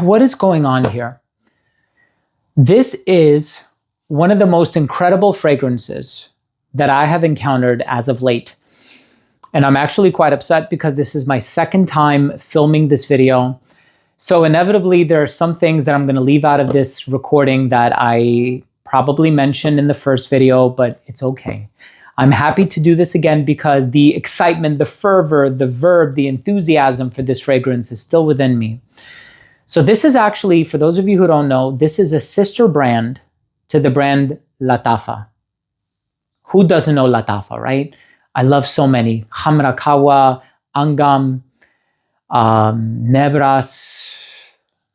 what is going on here? This is one of the most incredible fragrances that I have encountered as of late. And I'm actually quite upset because this is my second time filming this video. So inevitably, there are some things that I'm going to leave out of this recording that I probably mentioned in the first video, but it's okay. I'm happy to do this again because the excitement, the fervor, the verb, the enthusiasm for this fragrance is still within me. So this is actually, for those of you who don't know, this is a sister brand to the brand Lattafa. Who doesn't know Lattafa, right? I love so many. Hamrakawa, Angam, Nebras,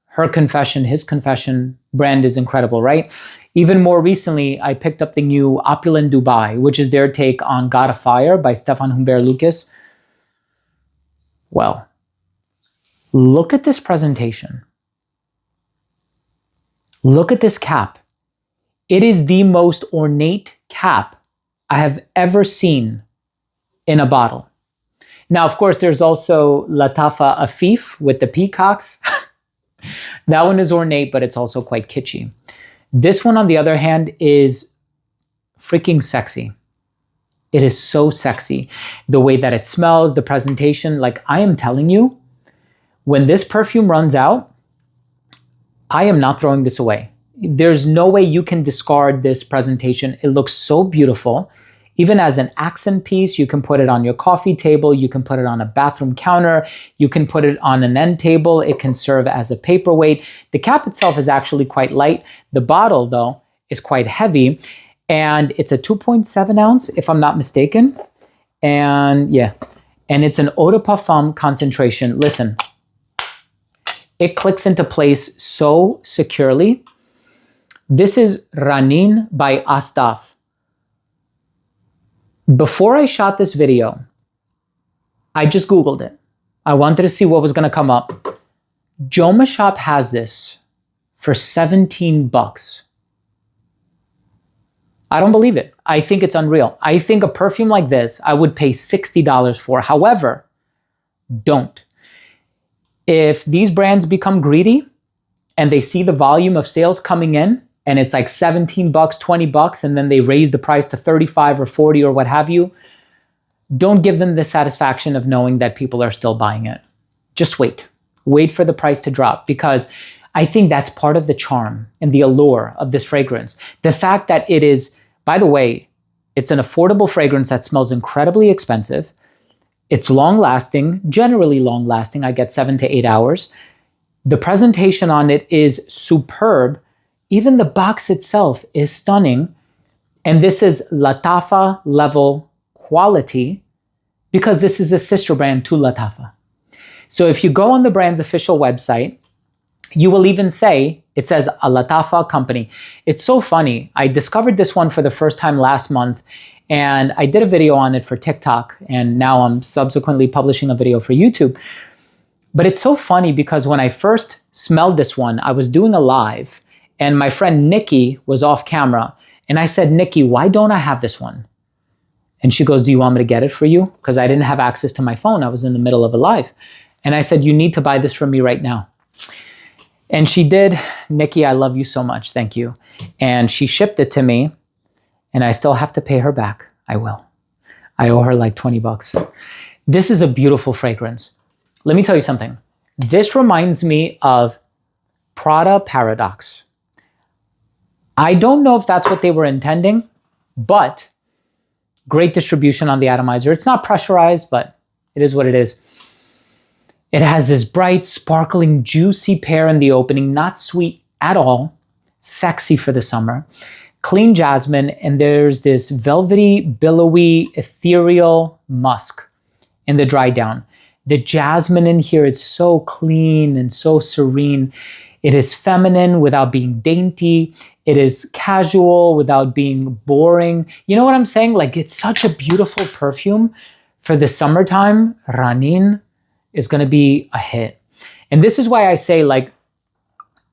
Her Confession, His Confession brand is incredible, right? Even more recently, I picked up the new Opulent Dubai, which is their take on God of Fire by Stefan Humbert Lucas. Well, look at this presentation. Look at this cap. It is the most ornate cap I have ever seen in a bottle. Now, of course, there's also Lattafa Asdaaf with the peacocks. That one is ornate, but it's also quite kitschy. This one, on the other hand, is freaking sexy. It is so sexy. The way that it smells, the presentation, like I am telling you, when this perfume runs out, I am not throwing this away. There's no way you can discard this presentation. It looks so beautiful. Even as an accent piece, you can put it on your coffee table, you can put it on a bathroom counter, you can put it on an end table, it can serve as a paperweight. The cap itself is actually quite light. The bottle, though, is quite heavy, and it's a 2.7 ounce, if I'm not mistaken. And yeah, and it's an eau de parfum concentration. Listen, it clicks into place so securely. This is Raneen by Asdaaf. Before I shot this video, I just Googled it. I wanted to see what was going to come up. Joma Shop has this for 17 bucks. I don't believe it. I think it's unreal. I think a perfume like this, I would pay $60 for. However, don't. If these brands become greedy and they see the volume of sales coming in, and it's like 17 bucks, 20 bucks, and then they raise the price to 35 or 40 or what have you, don't give them the satisfaction of knowing that people are still buying it. Just wait. Wait for the price to drop, because I think that's part of the charm and the allure of this fragrance. The fact that it is, by the way, it's an affordable fragrance that smells incredibly expensive. It's long-lasting, generally long-lasting. I get 7 to 8 hours. The presentation on it is superb. Even the box itself is stunning. And this is Lattafa level quality because this is a sister brand to Lattafa. So if you go on the brand's official website, you will even say, it says a Lattafa company. It's so funny. I discovered this one for the first time last month, and I did a video on it for TikTok, and now I'm subsequently publishing a video for YouTube. But it's so funny because when I first smelled this one, I was doing a live, and my friend Nikki was off camera. And I said, Nikki, why don't I have this one? And she goes, do you want me to get it for you? Because I didn't have access to my phone. I was in the middle of a live. And I said, you need to buy this from me right now. And she did. Nikki, I love you so much. Thank you. And she shipped it to me. And I still have to pay her back. I will. I owe her like 20 bucks. This is a beautiful fragrance. Let me tell you something. This reminds me of Prada Paradox. I don't know if that's what they were intending, but great distribution on the atomizer. It's not pressurized, but it is what it is. It has this bright, sparkling, juicy pear in the opening, not sweet at all, sexy for the summer, clean jasmine, and there's this velvety, billowy, ethereal musk in the dry down. The jasmine in here is so clean and so serene. It is feminine without being dainty. It is casual without being boring. You know what I'm saying? Like, it's such a beautiful perfume for the summertime. Raneen is going to be a hit. And this is why I say, like,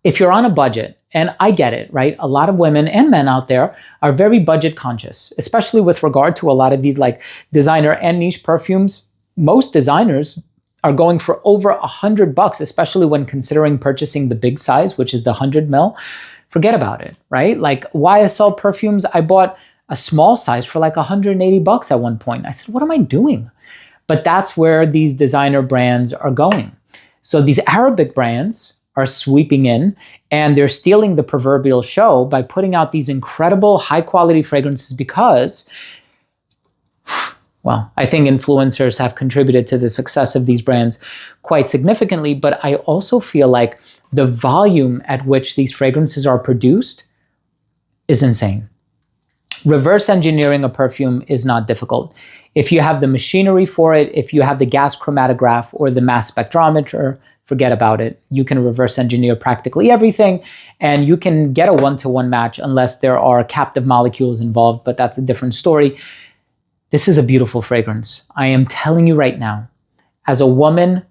if you're on a budget, and I get it, right? A lot of women and men out there are very budget conscious, especially with regard to a lot of these like designer and niche perfumes. Most designers are going for over $100, especially when considering purchasing the big size, which is the 100 ml. Forget about it, right? Like YSL perfumes, I bought a small size for like $180 at one point. I said, what am I doing? But that's where these designer brands are going. So these Arabic brands are sweeping in and they're stealing the proverbial show by putting out these incredible high quality fragrances because, well, I think influencers have contributed to the success of these brands quite significantly, but I also feel like the volume at which these fragrances are produced is insane. Reverse engineering a perfume is not difficult. If you have the machinery for it, if you have the gas chromatograph or the mass spectrometer, forget about it. You can reverse engineer practically everything and you can get a one-to-one match unless there are captive molecules involved, but that's a different story. This is a beautiful fragrance. I am telling you right now, as a woman,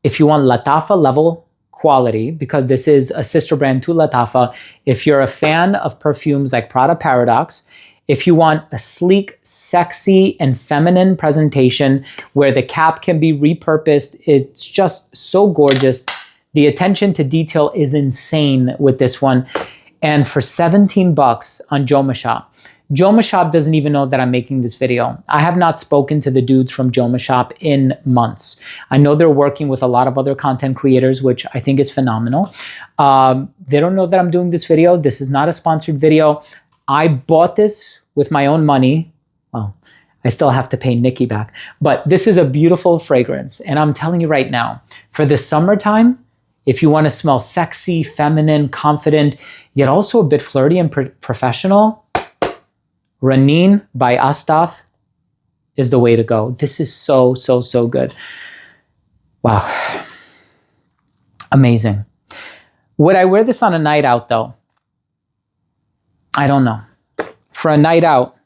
if you want Lattafa level quality, because this is a sister brand to Lattafa, if you're a fan of perfumes like Prada Paradox, if you want a sleek, sexy, and feminine presentation where the cap can be repurposed, it's just so gorgeous. The attention to detail is insane with this one. And for $17 on Joma Shop, Joma Shop doesn't even know that I'm making this video. I have not spoken to the dudes from Joma Shop in months. I know they're working with a lot of other content creators, which I think is phenomenal. They don't know that I'm doing this video. This is not a sponsored video. I bought this with my own money. Well, I still have to pay Nikki back, but this is a beautiful fragrance. And I'm telling you right now, for the summertime, if you want to smell sexy, feminine, confident, yet also a bit flirty and professional, Raneen by Asdaaf is the way to go. This is so, so, so good. Wow. Amazing. Would I wear this on a night out though? I don't know. For a night out,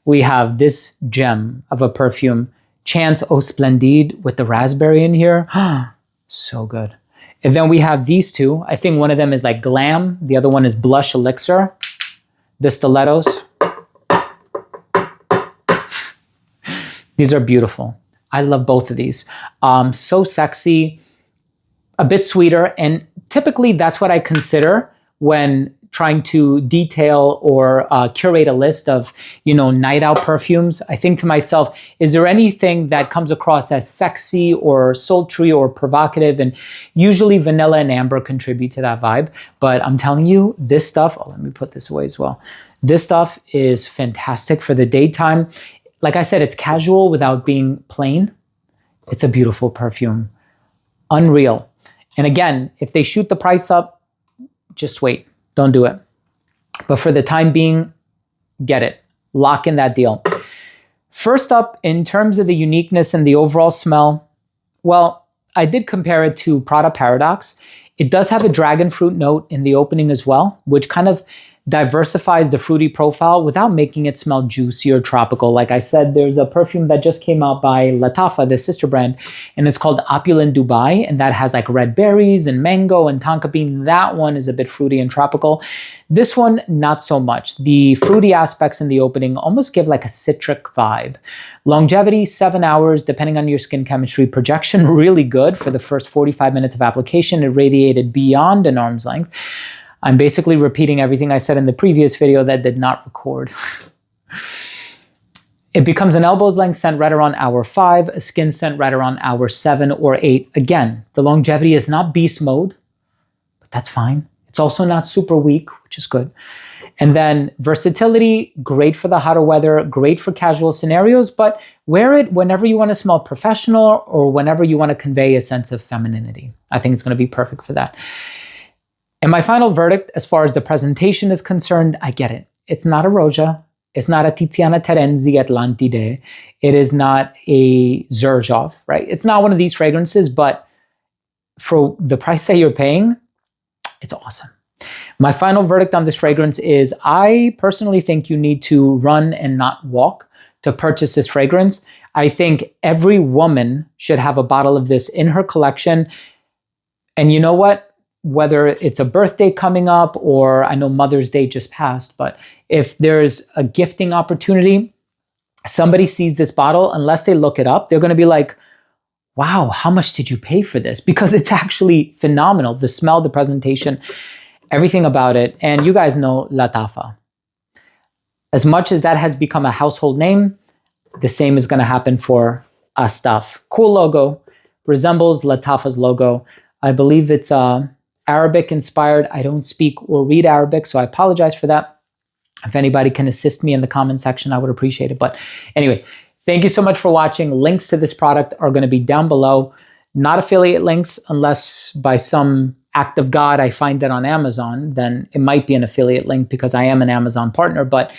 we have this gem of a perfume, Chance Eau Splendide with the raspberry in here. So good. And then we have these two. I think one of them is like Glam. The other one is Blush Elixir. The stilettos. These are beautiful. I love both of these. So sexy, a bit sweeter. And typically that's what I consider when trying to detail or curate a list of, night out perfumes. I think to myself, is there anything that comes across as sexy or sultry or provocative? And usually vanilla and amber contribute to that vibe. But I'm telling you, this stuff, let me put this away as well. This stuff is fantastic for the daytime. Like I said, it's casual without being plain. It's a beautiful perfume. Unreal. And again, if they shoot the price up, just wait. Don't do it. But for the time being, get it. Lock in that deal. First up, in terms of the uniqueness and the overall smell, well, I did compare it to Prada Paradox. It does have a dragon fruit note in the opening as well, which kind of diversifies the fruity profile without making it smell juicy or tropical. Like I said, there's a perfume that just came out by Lattafa, the sister brand, and it's called Opulent Dubai, and that has like red berries and mango and tonka bean. That one is a bit fruity and tropical. This one, not so much. The fruity aspects in the opening almost give like a citric vibe. Longevity, 7 hours, depending on your skin chemistry. Projection, really good for the first 45 minutes of application. It radiated beyond an arm's length. I'm basically repeating everything I said in the previous video that did not record. It becomes an elbow's length scent right around hour 5, a skin scent right around hour 7 or 8. Again, the longevity is not beast mode, but that's fine. It's also not super weak, which is good. And then versatility, great for the hotter weather, great for casual scenarios, but wear it whenever you want to smell professional or whenever you want to convey a sense of femininity. I think it's going to be perfect for that. And my final verdict, as far as the presentation is concerned, I get it. It's not a Roja. It's not a Tiziana Terenzi Atlantide. It is not a Xerjoff, right? It's not one of these fragrances, but for the price that you're paying, it's awesome. My final verdict on this fragrance is I personally think you need to run and not walk to purchase this fragrance. I think every woman should have a bottle of this in her collection. And you know what? Whether it's a birthday coming up or I know Mother's Day just passed, but if there's a gifting opportunity, somebody sees this bottle, unless they look it up, they're going to be like, wow, how much did you pay for this? Because it's actually phenomenal. The smell, the presentation, everything about it. And you guys know Lattafa. As much as that has become a household name, the same is going to happen for Asdaaf. Cool logo, resembles Lattafa's logo. I believe it's Arabic inspired. I don't speak or read Arabic, so I apologize for that. If anybody can assist me in the comment section, I would appreciate it. But anyway, thank you so much for watching. Links to this product are going to be down below. Not affiliate links unless by some act of God I find that on Amazon, then it might be an affiliate link because I am an Amazon partner. But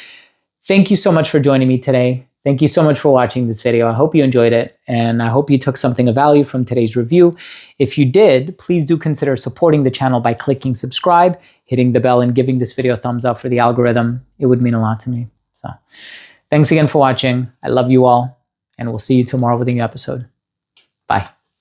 thank you so much for joining me today. Thank you so much for watching this video. I hope you enjoyed it, and I hope you took something of value from today's review. If you did, please do consider supporting the channel by clicking subscribe, hitting the bell, and giving this video a thumbs up for the algorithm. It would mean a lot to me. So thanks again for watching. I love you all, and we'll see you tomorrow with a new episode. Bye.